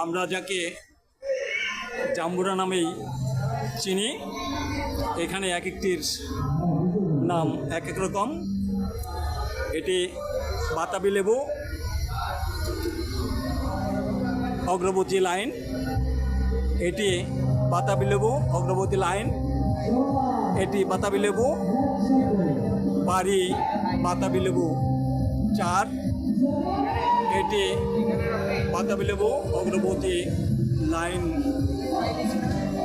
আমরা যাকে জাম্বুরা নামেই চিনি, এখানে এক একটির নাম এক এক রকম। এটি বাতাবি লেবু, অগ্রবর্তী লাইন। এটি বাতাবি লেবু, অগ্রবর্তী লাইন। এটি বাতাবি লেবু, বাড়ি বাতাবি লেবু 4। এটি বাতাবি লেবু, অগ্রবর্তী লাইন।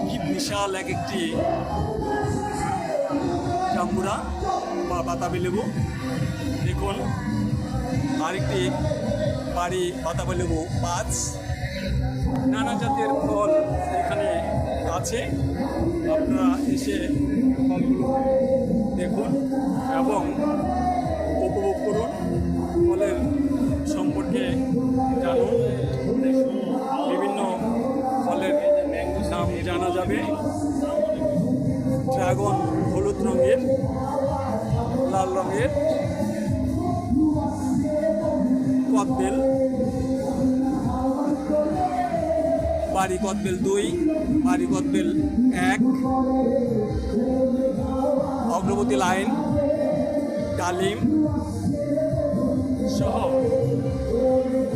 কি বিশাল এক একটি জাম্বুরা বা বাতাবি লেবু। দেখুন আরেকটি বাড়ি বাতাবি লেবু 5। নানা জাতের ফল এখানে আছে, আপনারা এসে ফলগুলো দেখুন এবং উপভোগ করুন, ফলের সম্পর্কে জানুন। বিভিন্ন ফলের নাম জানা যাবে। ড্রাগন হলুদ রঙের, লাল রঙের। কদবেল, বাড়ি কদবেল 2, বাড়ি কদবেল 1। অগ্রবর্তী লাইন, ডালিম সহ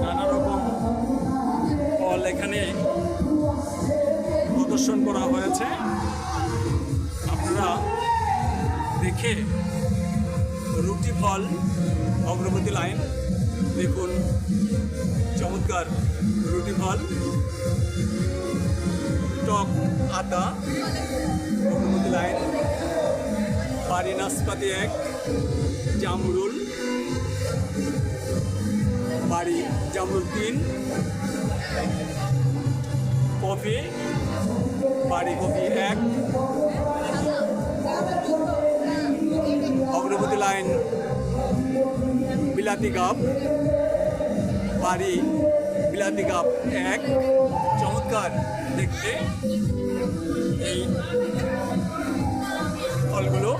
নানা রকম ফল এখানে প্রদর্শন করা হয়েছে। আপনারা দেখে রুটি ফল, অগ্রবর্তী লাইন। দেখুন চমৎকার রুটি ফল। টক আতা, অগ্রবর্তী লাইন। বাড়ি নাশপাতি 1, জামরুল, বাড়ি জামরুল 3। কফি, বাড়ি কফি 1। অগ্রবর্তী লাইন বিলাতি গাব, বাড়ি বিলাতি গাব 1। চমৎকার দেখতে এই ফলগুলো,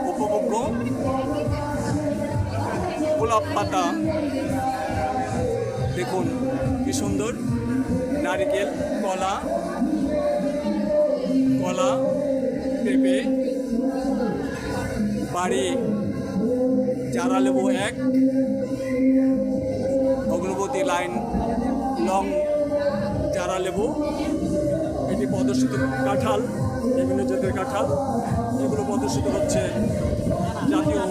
উপভোগ্য। গোলাপ পাতা দেখুন কি সুন্দর। নারিকেল, কলা, কলা, পেঁপে। বাড়ি জারা লেবু 1। অগ্রবর্তী লাইন লং জারা লেবু। এটি প্রদর্শিত কাঁঠাল, বিভিন্ন জাতের কাঁঠাল। এগুলো প্রদর্শিত হচ্ছে জাতীয়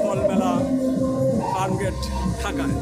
ফল মেলা ফার্মগেট ঢাকায়।